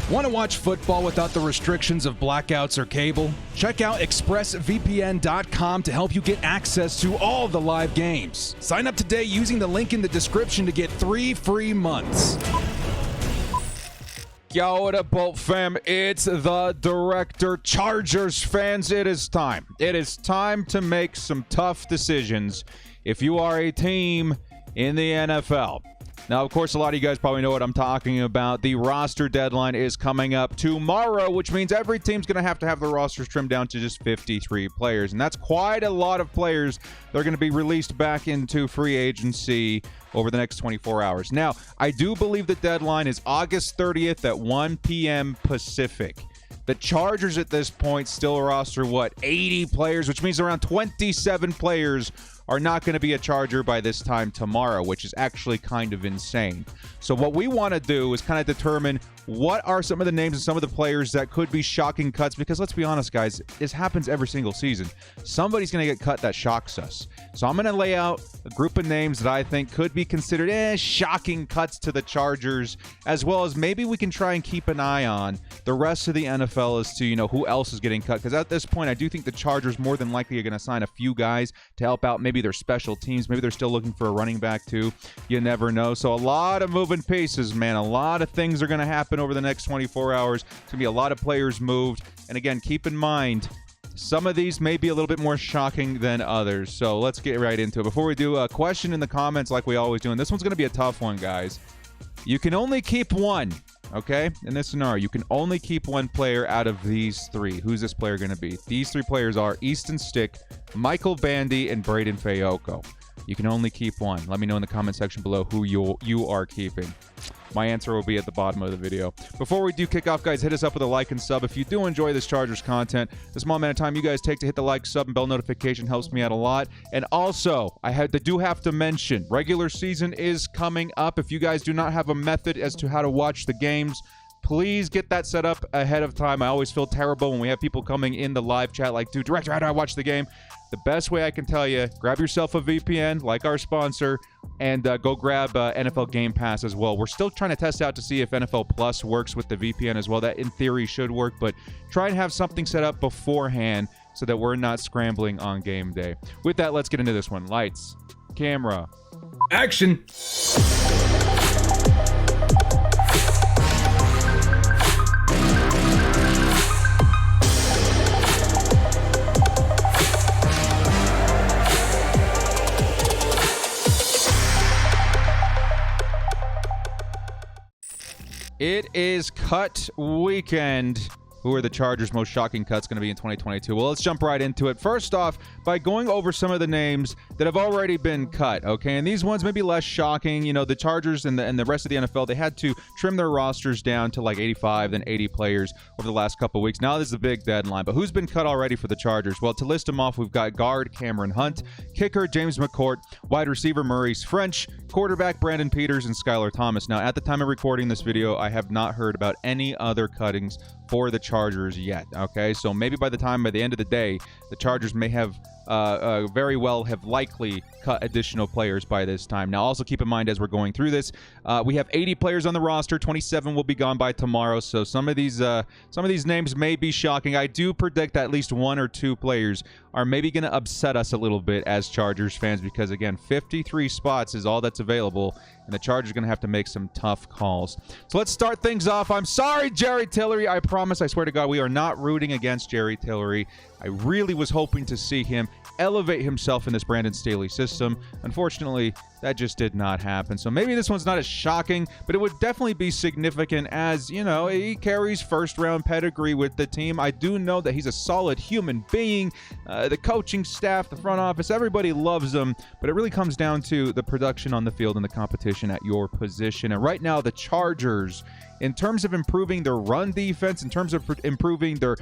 Want to watch football without the restrictions of blackouts or cable? Check out expressvpn.com to help you get access to all the live games. Sign up today using the link in the description to get 3 free months. Yo, what up, Bolt fam? It's the director. Chargers fans, it is time. It is time to make some tough decisions if you are a team in the NFL. Now, of course, a lot of you guys probably know what I'm talking about. The roster deadline is coming up tomorrow, which means every team's going to have their rosters trimmed down to just 53 players. And that's quite a lot of players that are going to be released back into free agency over the next 24 hours. Now, I do believe the deadline is August 30th at 1 p.m. Pacific. The Chargers at this point still roster, 80 players, which means around 27 players are not going to be a Charger by this time tomorrow, which is actually kind of insane. So what we want to do is kind of determine what are some of the names and some of the players that could be shocking cuts, because let's be honest, guys, this happens every single season. Somebody's going to get cut that shocks us. So I'm going to lay out a group of names that I think could be considered shocking cuts to the Chargers, as well as maybe we can try and keep an eye on the rest of the NFL as to, who else is getting cut. Because at this point, I do think the Chargers more than likely are going to sign a few guys to help out maybe their special teams. Maybe they're still looking for a running back too. You never know. So a lot of moving pieces, man. A lot of things are going to happen over the next 24 hours. It's going to be a lot of players moved. And again, keep in mind, some of these may be a little bit more shocking than others. So let's get right into it. Before we do, a question in the comments like we always do. And this one's going to be a tough one, guys. You can only keep one. Okay, in this scenario, you can only keep one player out of these three. Who's this player going to be? These three players are Easton Stick, Michael Bandy, and Braden Fayoko. You can only keep one. Let me know in the comment section below who you are keeping. My answer will be at the bottom of the video. Before we do kick off, guys, hit us up with a like and sub. If you do enjoy this Chargers content, the small amount of time you guys take to hit the like, sub, and bell notification helps me out a lot. And also, I do have to mention, regular season is coming up. If you guys do not have a method as to how to watch the games, please get that set up ahead of time. I always feel terrible when we have people coming in the live chat like, dude, director, how do I watch the game? The best way I can tell you, grab yourself a VPN like our sponsor and go grab NFL Game Pass as well. We're still trying to test out to see if NFL Plus works with the VPN as well. That in theory should work, but try and have something set up beforehand so that we're not scrambling on game day. With that, let's get into this one. Lights, camera, action! It is cut weekend. Who are the Chargers' most shocking cuts going to be in 2022? Well, let's jump right into it. First off, by going over some of the names that have already been cut, okay? And these ones may be less shocking. The Chargers and the rest of the NFL, they had to trim their rosters down to like 85, then 80 players over the last couple of weeks. Now this is a big deadline. But who's been cut already for the Chargers? Well, to list them off, we've got guard Cameron Hunt, kicker James McCourt, wide receiver Maurice French, quarterback Brandon Peters, and Skylar Thomas. Now, at the time of recording this video, I have not heard about any other cuttings for the Chargers yet, okay? So maybe by the end of the day, the Chargers may have very well have likely cut additional players by this time. Now, also keep in mind as we're going through this, we have 80 players on the roster. 27 will be gone by tomorrow. So some of these names may be shocking. I do predict that at least 1 or 2 players are maybe going to upset us a little bit as Chargers fans, because again, 53 spots is all that's available, and the Chargers are going to have to make some tough calls. So let's start things off. I'm sorry, Jerry Tillery. I promise, I swear to God, we are not rooting against Jerry Tillery. I really was hoping to see him elevate himself in this Brandon Staley system. Unfortunately, that just did not happen. So maybe this one's not as shocking, but it would definitely be significant as, he carries first-round pedigree with the team. I do know that he's a solid human being. The coaching staff, the front office, everybody loves him, but it really comes down to the production on the field and the competition at your position. And right now, the Chargers, in terms of improving their run defense, in terms of improving their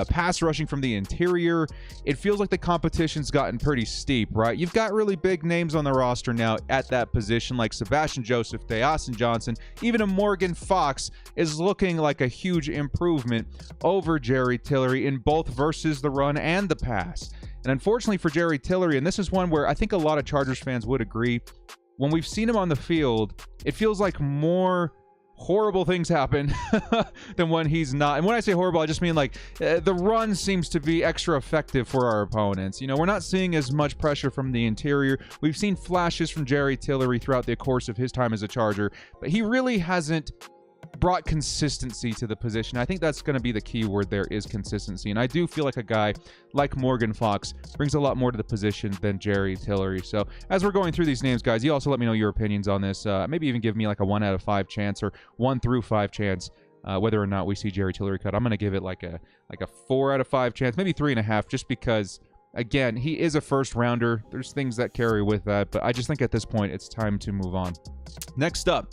pass rushing from the interior, it feels like the competition's gotten pretty steep, right? You've got really big names on the roster now at that position, like Sebastian Joseph, Austin Johnson, even a Morgan Fox is looking like a huge improvement over Jerry Tillery in both versus the run and the pass. And unfortunately for Jerry Tillery, and this is one where I think a lot of Chargers fans would agree, when we've seen him on the field, it feels like more horrible things happen than when he's not. And when I say horrible, I just mean like the run seems to be extra effective for our opponents. You know, we're not seeing as much pressure from the interior. We've seen flashes from Jerry Tillery throughout the course of his time as a Charger, but he really hasn't brought consistency to the position. I think that's going to be the key word there, is consistency. And I do feel like a guy like Morgan Fox brings a lot more to the position than Jerry Tillery. So as we're going through these names, guys, you also let me know your opinions on this. Maybe even give me like a 1 out of 5 chance or 1 through 5 chance whether or not we see Jerry Tillery cut. I'm going to give it like a 4 out of 5 chance, maybe 3.5, just because, again, he is a first rounder. There's things that carry with that, but I just think at this point it's time to move on. Next up,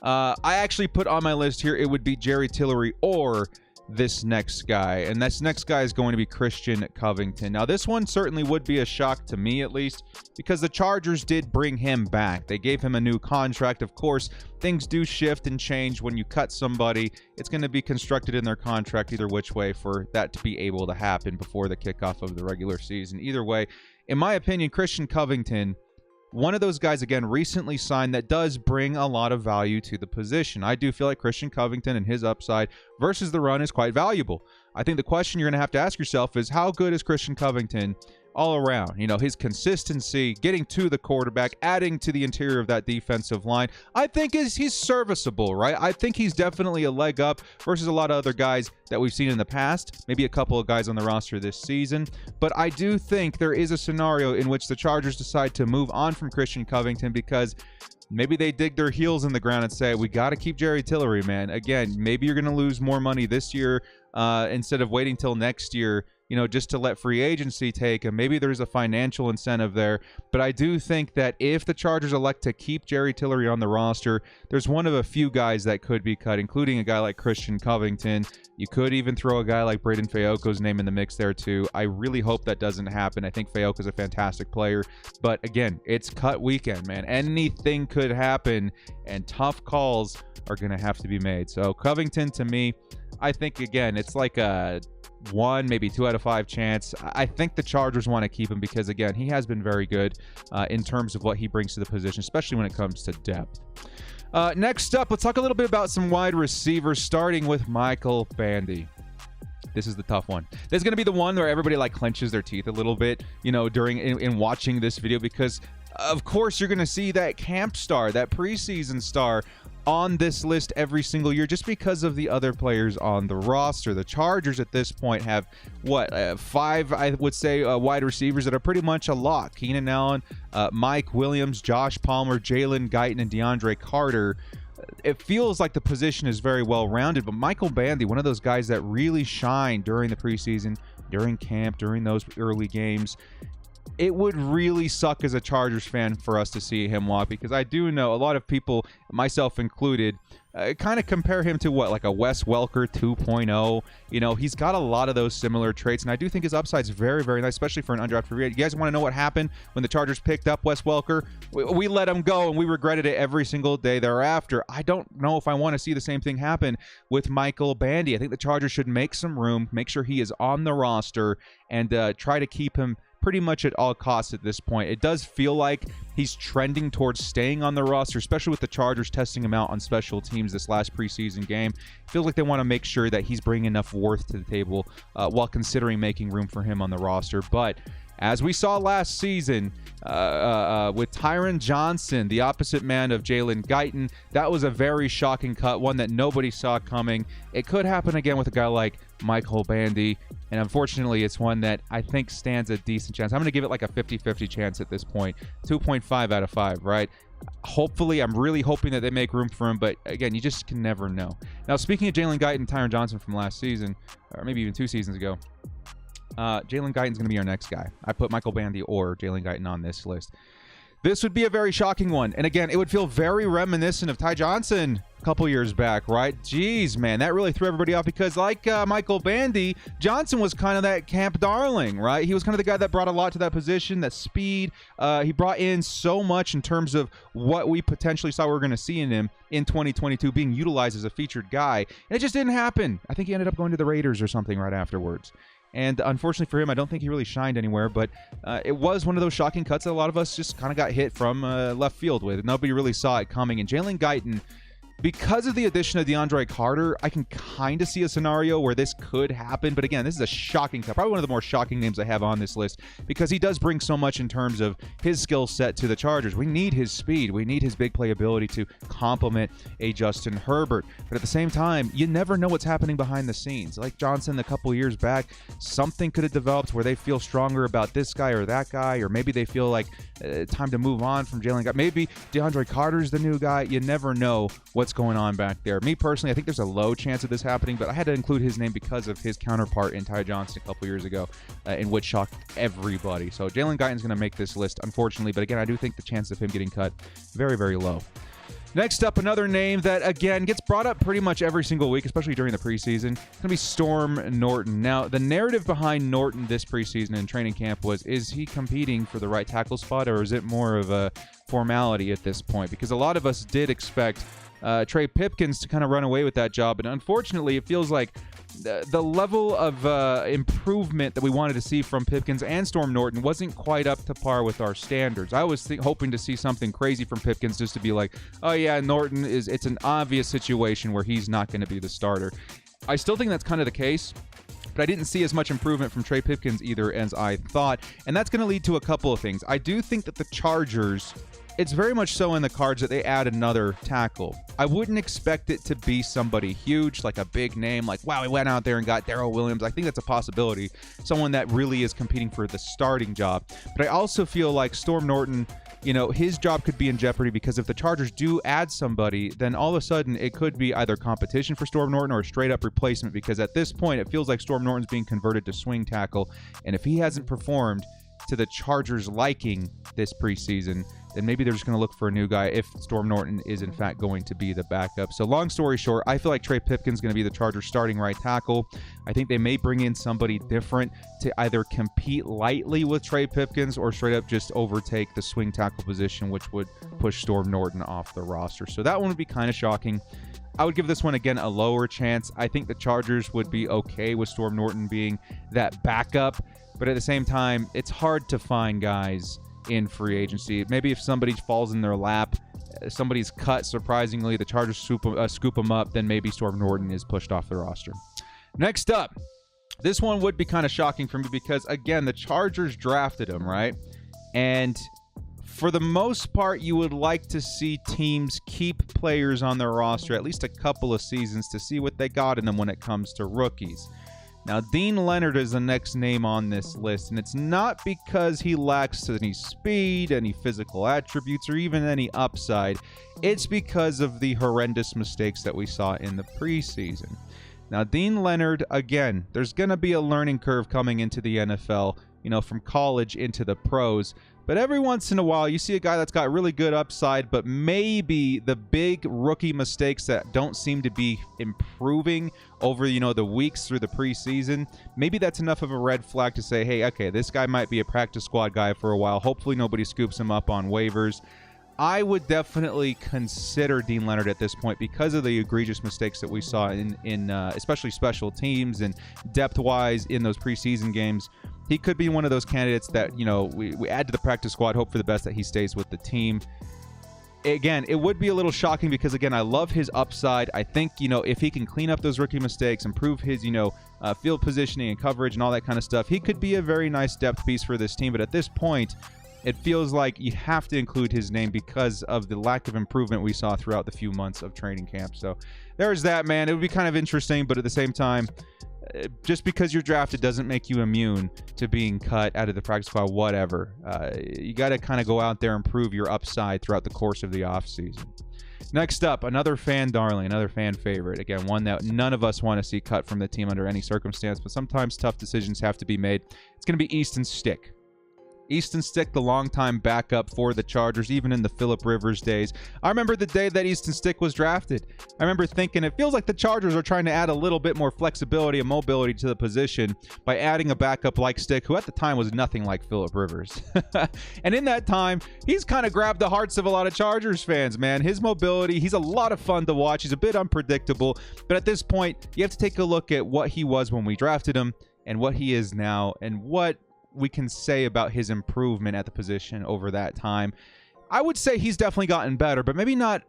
I actually put on my list here, it would be Jerry Tillery or this next guy. And this next guy is going to be Christian Covington. Now, this one certainly would be a shock to me, at least, because the Chargers did bring him back. They gave him a new contract. Of course, things do shift and change when you cut somebody. It's going to be constructed in their contract either which way for that to be able to happen before the kickoff of the regular season. Either way, in my opinion, Christian Covington, one of those guys, again, recently signed that does bring a lot of value to the position. I do feel like Christian Covington and his upside versus the run is quite valuable. I think the question you're going to have to ask yourself is, how good is Christian Covington all around? You know, his consistency, getting to the quarterback, adding to the interior of that defensive line, I think he's serviceable, right? I think he's definitely a leg up versus a lot of other guys that we've seen in the past, maybe a couple of guys on the roster this season. But I do think there is a scenario in which the Chargers decide to move on from Christian Covington because maybe they dig their heels in the ground and say, we got to keep Jerry Tillery, man. Again, maybe you're going to lose more money this year instead of waiting till next year, you know, just to let free agency take him. Maybe there's a financial incentive there. But I do think that if the Chargers elect to keep Jerry Tillery on the roster, there's one of a few guys that could be cut, including a guy like Christian Covington. You could even throw a guy like Braden Fayoko's name in the mix there too. I really hope that doesn't happen. I think Fayoko's a fantastic player. But again, it's cut weekend, man. Anything could happen, and tough calls are going to have to be made. So Covington, to me, I think, again, it's like a 1, maybe 2 out of 5 chance. I think the Chargers want to keep him because, again, he has been very good in terms of what he brings to the position, especially when it comes to depth. Next up, let's talk a little bit about some wide receivers, starting with Michael Bandy. This is the tough one. This is going to be the one where everybody like clenches their teeth a little bit, you know, during in watching this video, because of course you're going to see that camp star, that preseason star on this list every single year just because of the other players on the roster. The Chargers at this point have, 5, I would say, wide receivers that are pretty much a lock. Keenan Allen, Mike Williams, Josh Palmer, Jalen Guyton, and DeAndre Carter. It feels like the position is very well-rounded, but Michael Bandy, one of those guys that really shined during the preseason, during camp, during those early games. It would really suck as a Chargers fan for us to see him walk, because I do know a lot of people, myself included, kind of compare him to like a Wes Welker 2.0. You know, he's got a lot of those similar traits, and I do think his upside's very, very nice, especially for an undrafted free agent. You guys want to know what happened when the Chargers picked up Wes Welker? We let him go, and we regretted it every single day thereafter. I don't know if I want to see the same thing happen with Michael Bandy. I think the Chargers should make some room, make sure he is on the roster, and try to keep him pretty much at all costs at this point. It does feel like he's trending towards staying on the roster, especially with the Chargers testing him out on special teams this last preseason game. Feels like they want to make sure that he's bringing enough worth to the table while considering making room for him on the roster. But as we saw last season with Tyron Johnson, the opposite man of Jalen Guyton, that was a very shocking cut, one that nobody saw coming. It could happen again with a guy like Michael Bandy, and unfortunately it's one that I think stands a decent chance. I'm going to give it like a 50-50 chance at this point. 2.5 out of 5, right? Hopefully, I'm really hoping that they make room for him, but again, you just can never know. Now, speaking of Jalen Guyton and Tyron Johnson from last season, or maybe even 2 seasons ago, Jalen Guyton's going to be our next guy. I put Michael Bandy or Jalen Guyton on this list. This would be a very shocking one. And again, it would feel very reminiscent of Ty Johnson a couple years back, right? Jeez, man, that really threw everybody off because like Michael Bandy, Johnson was kind of that camp darling, right? He was kind of the guy that brought a lot to that position, that speed. He brought in so much in terms of what we potentially saw we were going to see in him in 2022 being utilized as a featured guy. And it just didn't happen. I think he ended up going to the Raiders or something right afterwards. And unfortunately for him, I don't think he really shined anywhere, but it was one of those shocking cuts that a lot of us just kind of got hit from left field with. Nobody really saw it coming. And Jalen Guyton, Because of the addition of DeAndre Carter, I can kind of see a scenario where this could happen. But again, this is a shocking cut. Probably one of the more shocking names I have on this list because he does bring so much in terms of his skill set to the Chargers. We need his speed. We need his big play ability to complement a Justin Herbert. But at the same time, you never know what's happening behind the scenes. Like Johnson a couple years back, something could have developed where they feel stronger about this guy or that guy, or maybe they feel like time to move on from Jalen Guyton. Maybe DeAndre Carter's the new guy. You never know what's going on back there. Me personally, I think there's a low chance of this happening, but I had to include his name because of his counterpart in Ty Johnson a couple years ago, in which shocked everybody. So Jalen Guyton's going to make this list, unfortunately, but again, I do think the chance of him getting cut very, very low. Next up, another name that, again, gets brought up pretty much every single week, especially during the preseason. It's going to be Storm Norton. Now, the narrative behind Norton this preseason and training camp was, is he competing for the right tackle spot, or is it more of a formality at this point? Because a lot of us did expect Trey Pipkins to kind of run away with that job, and unfortunately, it feels like the level of improvement that we wanted to see from Pipkins and Storm Norton wasn't quite up to par with our standards. I was hoping to see something crazy from Pipkins just to be like, oh yeah, Norton it's an obvious situation where he's not going to be the starter. I still think that's kind of the case, but I didn't see as much improvement from Trey Pipkins either as I thought, and that's going to lead to a couple of things. I do think that the Chargers, it's very much so in the cards that they add another tackle. I wouldn't expect it to be somebody huge, like a big name, like, wow, we went out there and got Darrell Williams. I think that's a possibility. Someone that really is competing for the starting job. But I also feel like Storm Norton, you know, his job could be in jeopardy because if the Chargers do add somebody, then all of a sudden it could be either competition for Storm Norton or a straight up replacement, because at this point it feels like Storm Norton's being converted to swing tackle. And if he hasn't performed to the Chargers' liking this preseason, then maybe they're just going to look for a new guy if Storm Norton is in fact going to be the backup. So long story short, I feel like Trey Pipkins is going to be the Chargers starting right tackle. I think they may bring in somebody different to either compete lightly with Trey Pipkins or straight up just overtake the swing tackle position, which would push Storm Norton off the roster. So that one would be kind of shocking. I would give this one, again, a lower chance. I think the Chargers would be okay with Storm Norton being that backup, but at the same time, it's hard to find guys in free agency. Maybe if somebody falls in their lap, somebody's cut surprisingly, the Chargers scoop them up, then maybe Storm Norton is pushed off the roster. Next up, this one would be kind of shocking for me because, again, the Chargers drafted him, right? And for the most part, you would like to see teams keep players on their roster at least a couple of seasons to see what they got in them when it comes to rookies. Now, Dean Leonard is the next name on this list, and it's not because he lacks any speed, any physical attributes, or even any upside. It's because of the horrendous mistakes that we saw in the preseason. Now, Dean Leonard, again, there's going to be a learning curve coming into the NFL, you know, from college into the pros. But every once in a while, you see a guy that's got really good upside, but maybe the big rookie mistakes that don't seem to be improving over, you know, the weeks through the preseason, maybe that's enough of a red flag to say, hey, okay, this guy might be a practice squad guy for a while. Hopefully nobody scoops him up on waivers. I would definitely consider Dean Leonard at this point because of the egregious mistakes that we saw in especially special teams and depth-wise in those preseason games. He could be one of those candidates that, you know, we add to the practice squad, hope for the best that he stays with the team. Again, it would be a little shocking because, again, I love his upside. I think, you know, if he can clean up those rookie mistakes, improve his, you know, field positioning and coverage and all that kind of stuff, he could be a very nice depth piece for this team. But at this point, it feels like you have to include his name because of the lack of improvement we saw throughout the few months of training camp. So there's that, man. It would be kind of interesting, but at the same time, just because you're drafted doesn't make you immune to being cut out of the practice squad, whatever. You got to kind of go out there and prove your upside throughout the course of the offseason. Next up, another fan darling, another fan favorite. Again, one that none of us want to see cut from the team under any circumstance, but sometimes tough decisions have to be made. It's going to be Easton Stick. Easton Stick, the longtime backup for the Chargers, even in the Phillip Rivers days. I remember the day that Easton Stick was drafted. I remember thinking it feels like the Chargers are trying to add a little bit more flexibility and mobility to the position by adding a backup like Stick, who at the time was nothing like Phillip Rivers. And in that time, he's kind of grabbed the hearts of a lot of Chargers fans, man. His mobility, he's a lot of fun to watch. He's a bit unpredictable. But at this point, you have to take a look at what he was when we drafted him and what he is now and what we can say about his improvement at the position over that time. I would say he's definitely gotten better, but maybe not.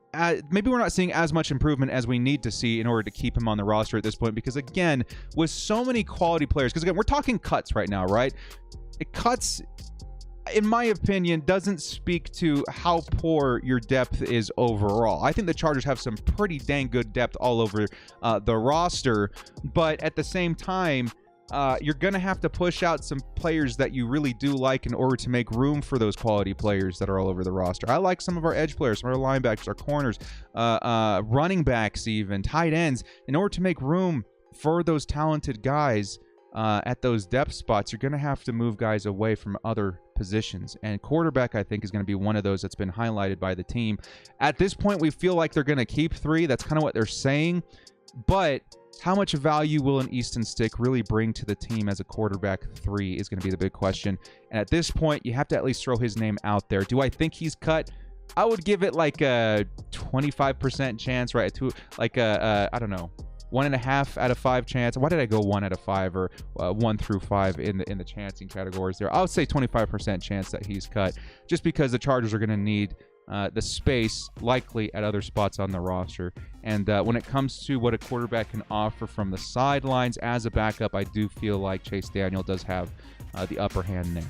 Maybe we're not seeing as much improvement as we need to see in order to keep him on the roster at this point. Because again, with so many quality players, because again, we're talking cuts right now, right? Cuts, in my opinion, doesn't speak to how poor your depth is overall. I think the Chargers have some pretty dang good depth all over the roster, but at the same time, you're going to have to push out some players that you really do like in order to make room for those quality players that are all over the roster. I like some of our edge players, some of our linebackers, our corners, running backs even, tight ends. In order to make room for those talented guys at those depth spots, you're going to have to move guys away from other positions. And quarterback, I think, is going to be one of those that's been highlighted by the team. At this point, we feel like they're going to keep 3. That's kind of what they're saying. But how much value will an Easton Stick really bring to the team as a quarterback 3 is going to be the big question. And at this point, you have to at least throw his name out there. Do I think he's cut? I would give it like a 25% chance, right? I don't know, 1.5 out of 5 chance. Why did I go 1 out of 5 or 1 through 5 in the chancing categories there? I would say 25% chance that he's cut, just because the Chargers are going to need the space likely at other spots on the roster. And when it comes to what a quarterback can offer from the sidelines as a backup, I do feel like Chase Daniel does have the upper hand there.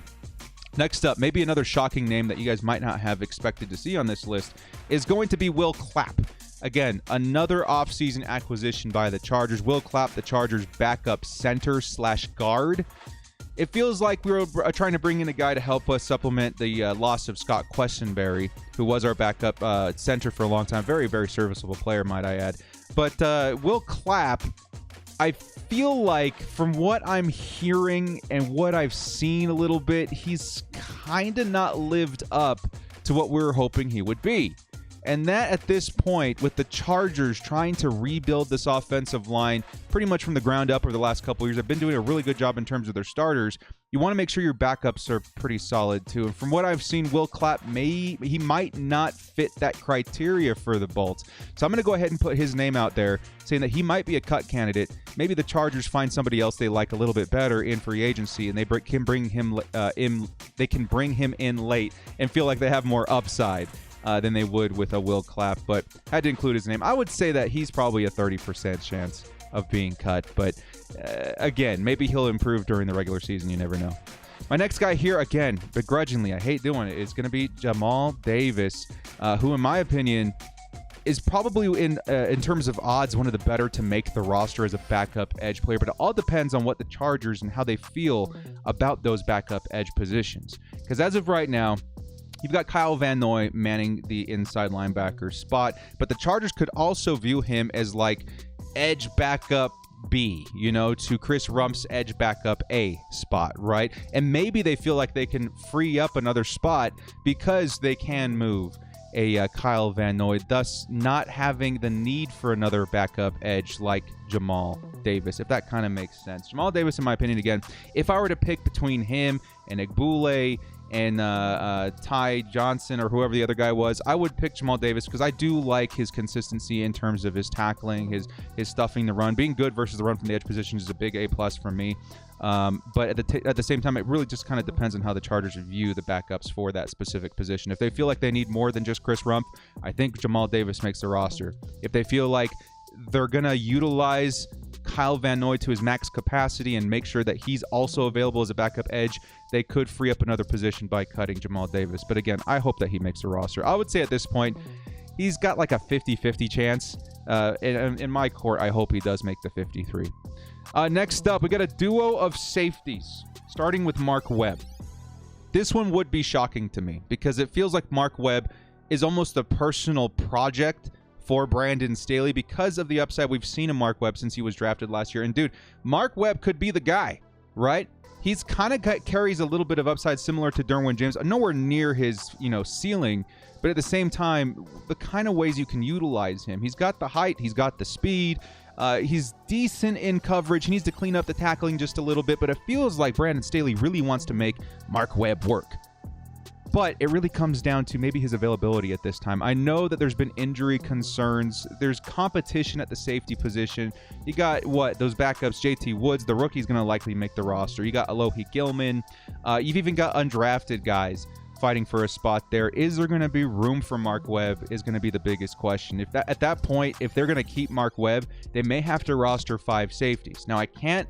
Next up, maybe another shocking name that you guys might not have expected to see on this list is going to be Will Clapp. Again, another offseason acquisition by the Chargers. Will Clapp, the Chargers' backup center/guard. It feels like we were trying to bring in a guy to help us supplement the loss of Scott Questenberry, who was our backup center for a long time. Very, very serviceable player, might I add. But Will Clapp, I feel like from what I'm hearing and what I've seen a little bit, he's kind of not lived up to what we were hoping he would be. And that at this point, with the Chargers trying to rebuild this offensive line pretty much from the ground up over the last couple of years, they've been doing a really good job in terms of their starters. You want to make sure your backups are pretty solid too. And from what I've seen, Will Clapp he might not fit that criteria for the Bolts. So I'm going to go ahead and put his name out there, saying that he might be a cut candidate. Maybe the Chargers find somebody else they like a little bit better in free agency, and they can bring him in. They can bring him in late and feel like they have more upside than they would with a Will Clapp, but had to include his name. I would say that he's probably a 30% chance of being cut, but again, maybe he'll improve during the regular season. You never know. My next guy here, again, begrudgingly, I hate doing it, is going to be Jamal Davis, who in my opinion is probably in terms of odds one of the better to make the roster as a backup edge player, but it all depends on what the Chargers and how they feel about those backup edge positions. Because as of right now, you've got Kyle Van Noy manning the inside linebacker spot, but the Chargers could also view him as like edge backup B, to Chris Rump's edge backup A spot, right? And maybe they feel like they can free up another spot because they can move a Kyle Van Noy, thus not having the need for another backup edge like Jamal Davis, if that kind of makes sense. Jamal Davis, in my opinion, again, if I were to pick between him and Egbule and Ty Johnson or whoever the other guy was, I would pick Jamal Davis because I do like his consistency in terms of his tackling, his stuffing the run. Being good versus the run from the edge position is a big A+ for me. But at the same time, it really just kind of depends on how the Chargers view the backups for that specific position. If they feel like they need more than just Chris Rump, I think Jamal Davis makes the roster. If they feel like they're going to utilize Kyle Van Noy to his max capacity and make sure that he's also available as a backup edge, they could free up another position by cutting Jamal Davis. But again, I hope that he makes the roster. I would say at this point, he's got like a 50-50 chance. In my court, I hope he does make the 53. Next up, we got a duo of safeties, starting with Mark Webb. This one would be shocking to me because it feels like Mark Webb is almost a personal project for Brandon Staley because of the upside we've seen in Mark Webb since he was drafted last year. And dude, Mark Webb could be the guy, right? He's kind of carries a little bit of upside similar to Derwin James, nowhere near his, ceiling, but at the same time, the kind of ways you can utilize him. He's got the height, he's got the speed, he's decent in coverage. He needs to clean up the tackling just a little bit, but it feels like Brandon Staley really wants to make Mark Webb work. But it really comes down to maybe his availability at this time. I know that there's been injury concerns. There's competition at the safety position. You got, those backups, JT Woods, the rookie's going to likely make the roster. You got Eloi Gilman. You've even got undrafted guys fighting for a spot there. Is there going to be room for Mark Webb is going to be the biggest question. If that, at that point, if they're going to keep Mark Webb, they may have to roster 5 safeties. Now, I can't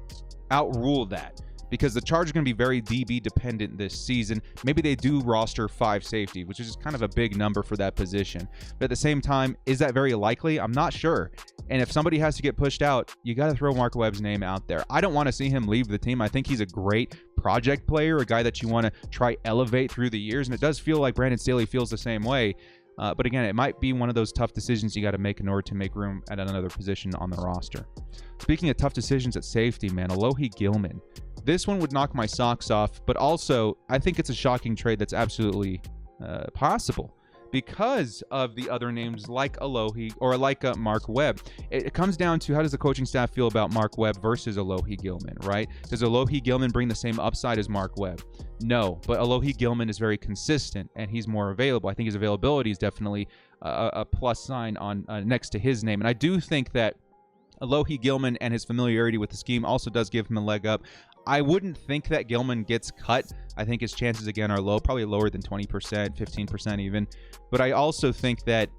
outrule that because the Chargers are going to be very DB dependent this season. Maybe they do roster 5 safety, which is just kind of a big number for that position. But at the same time, is that very likely? I'm not sure. And if somebody has to get pushed out, you got to throw Mark Webb's name out there. I don't want to see him leave the team. I think he's a great project player, a guy that you want to try elevate through the years. And it does feel like Brandon Staley feels the same way. But again, it might be one of those tough decisions you got to make in order to make room at another position on the roster. Speaking of tough decisions at safety, man, Eloi Gilman. This one would knock my socks off, but also I think it's a shocking trade that's absolutely possible because of the other names like Eloi or like Mark Webb. It comes down to how does the coaching staff feel about Mark Webb versus Eloi Gilman, right? Does Eloi Gilman bring the same upside as Mark Webb? No, but Eloi Gilman is very consistent and he's more available. I think his availability is definitely a plus sign on next to his name. And I do think that Eloi Gilman and his familiarity with the scheme also does give him a leg up. I wouldn't think that Gilman gets cut. I think his chances, again, are low, probably lower than 20%, 15% even. But I also think that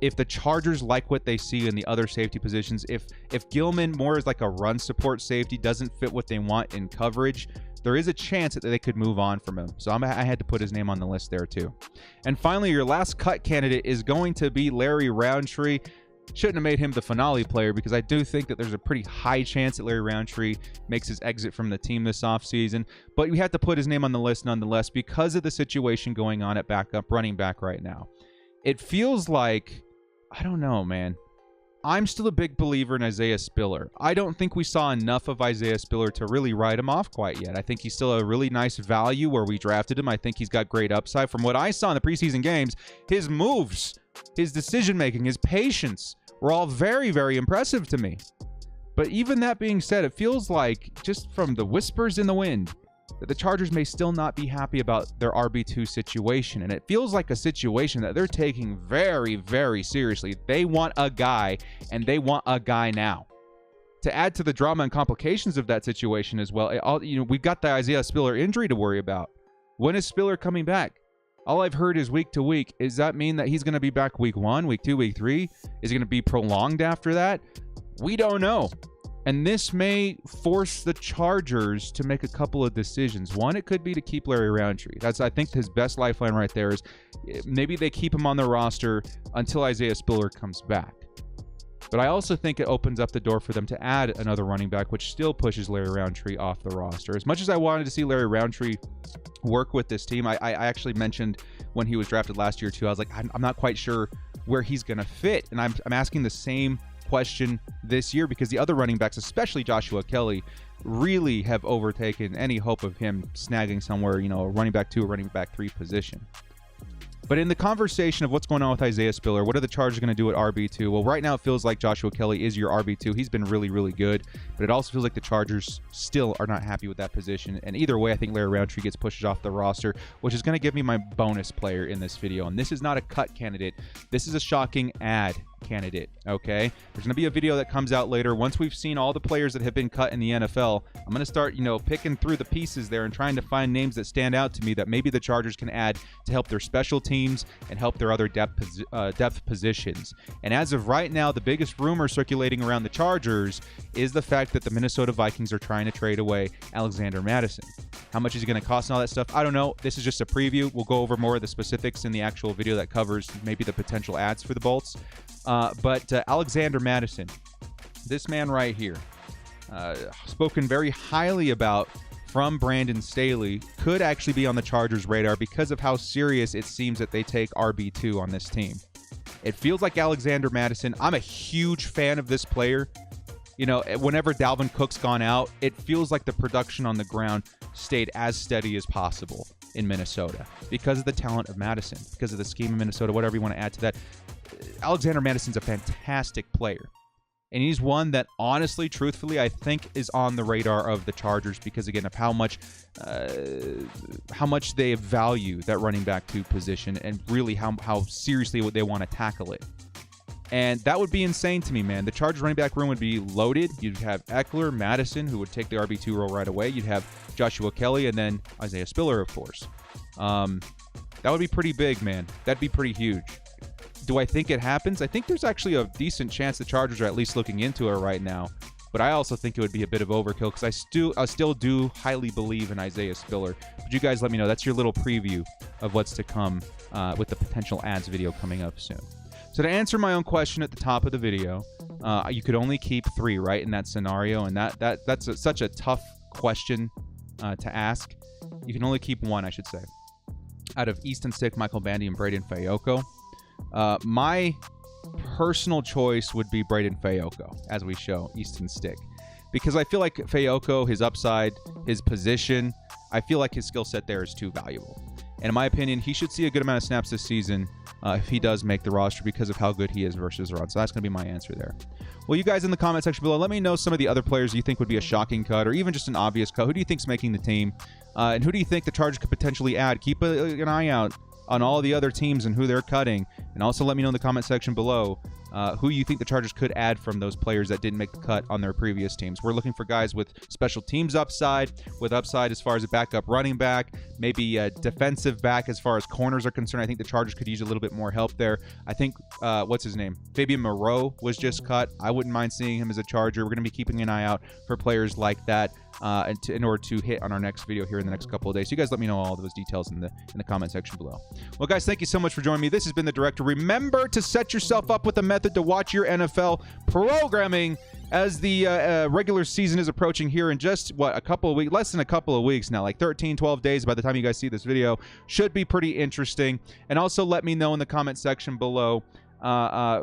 if the Chargers like what they see in the other safety positions, if Gilman more is like a run support safety, doesn't fit what they want in coverage, there is a chance that they could move on from him. So I had to put his name on the list there too. And finally, your last cut candidate is going to be Larry Roundtree. Shouldn't have made him the finale player because I do think that there's a pretty high chance that Larry Roundtree makes his exit from the team this offseason. But we have to put his name on the list nonetheless because of the situation going on at backup running back right now. It feels like, I don't know, man. I'm still a big believer in Isaiah Spiller. I don't think we saw enough of Isaiah Spiller to really write him off quite yet. I think he's still a really nice value where we drafted him. I think he's got great upside. From what I saw in the preseason games, his moves, his decision-making, his patience were all very, very impressive to me. But even that being said, it feels like, just from the whispers in the wind, that the Chargers may still not be happy about their RB2 situation. And it feels like a situation that they're taking very, very seriously. They want a guy, and they want a guy now. To add to the drama and complications of that situation as well, we've got the Isaiah Spiller injury to worry about. When is Spiller coming back? All I've heard is week to week. Does that mean that he's going to be back week 1, week 2, week 3? Is it going to be prolonged after that? We don't know. And this may force the Chargers to make a couple of decisions. One, it could be to keep Larry Roundtree. That's, I think, his best lifeline right there is maybe they keep him on the roster until Isaiah Spiller comes back. But I also think it opens up the door for them to add another running back, which still pushes Larry Roundtree off the roster. As much as I wanted to see Larry Roundtree work with this team, I actually mentioned when he was drafted last year too, I was like, I'm not quite sure where he's going to fit. And I'm asking the same question this year because the other running backs, especially Joshua Kelly, really have overtaken any hope of him snagging somewhere, a running back 2 or running back 3 position. But in the conversation of what's going on with Isaiah Spiller, what are the Chargers going to do at RB2? Well, right now it feels like Joshua Kelly is your RB2. He's been really, really good. But it also feels like the Chargers still are not happy with that position. And either way, I think Larry Roundtree gets pushed off the roster, which is going to give me my bonus player in this video. And this is not a cut candidate. This is a shocking ad candidate, okay? There's going to be a video that comes out later. Once we've seen all the players that have been cut in the NFL, I'm going to start, picking through the pieces there and trying to find names that stand out to me that maybe the Chargers can add to help their special teams and help their other depth positions. And as of right now, the biggest rumor circulating around the Chargers is the fact that the Minnesota Vikings are trying to trade away Alexander Madison. How much is he going to cost and all that stuff? I don't know. This is just a preview. We'll go over more of the specifics in the actual video that covers maybe the potential ads for the Bolts. But Alexander Madison, this man right here, spoken very highly about from Brandon Staley, could actually be on the Chargers' radar because of how serious it seems that they take RB2 on this team. It feels like Alexander Madison. I'm a huge fan of this player. Whenever Dalvin Cook's gone out, it feels like the production on the ground stayed as steady as possible in Minnesota because of the talent of Madison, because of the scheme of Minnesota, whatever you want to add to that. Alexander Madison's a fantastic player. And he's one that, honestly, truthfully, I think is on the radar of the Chargers because, again, of how much they value that running back 2 position and really how seriously they want to tackle it. And that would be insane to me, man. The Chargers running back room would be loaded. You'd have Eckler, Madison, who would take the RB2 role right away. You'd have Joshua Kelly and then Isaiah Spiller, of course. That would be pretty big, man. That'd be pretty huge. Do I think it happens? I think there's actually a decent chance the Chargers are at least looking into it right now. But I also think it would be a bit of overkill because I still do highly believe in Isaiah Spiller. But you guys let me know. That's your little preview of what's to come with the potential ads video coming up soon. So to answer my own question at the top of the video, you could only keep 3, right, in that scenario. And that's such a tough question to ask. You can only keep 1, I should say. Out of Easton Stick, Michael Bandy, and Braden Fayoko. My personal choice would be Braden Fayoko, as we show Easton Stick, because I feel like Fayoko, his upside, his position, I feel like his skill set there is too valuable. And in my opinion, he should see a good amount of snaps this season if he does make the roster because of how good he is versus run. So that's going to be my answer there. Well, you guys in the comment section below, let me know some of the other players you think would be a shocking cut or even just an obvious cut. Who do you think's making the team? And who do you think the Chargers could potentially add? Keep an eye out on all the other teams and who they're cutting. And also let me know in the comment section below who you think the Chargers could add from those players that didn't make the cut on their previous teams. We're looking for guys with special teams upside, with upside as far as a backup running back, maybe a defensive back as far as corners are concerned. I think the Chargers could use a little bit more help there. I think, what's his name? Fabian Moreau was just cut. I wouldn't mind seeing him as a Charger. We're going to be keeping an eye out for players like that in order to hit on our next video here in the next couple of days. So you guys let me know all those details in the comment section below. Well, guys, thank you so much for joining me. This has been The Director. Remember to set yourself up with a method to watch your NFL programming as the regular season is approaching here in just, a couple of weeks, less than a couple of weeks now, like 13, 12 days by the time you guys see this video. Should be pretty interesting. And also let me know in the comment section below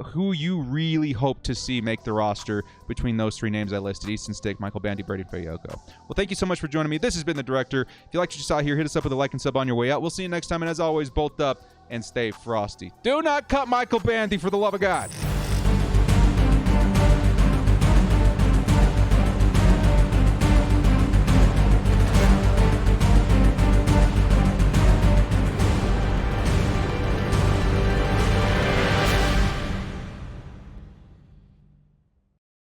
who you really hope to see make the roster between those 3 names I listed: Easton Stick, Michael Bandy, Braden Fayoko. Well, thank you so much for joining me. This has been The Director. If you liked what you saw here, hit us up with a like and sub on your way out. We'll see you next time, and as always, bolt up and stay frosty. Do not cut Michael Bandy, for the love of God.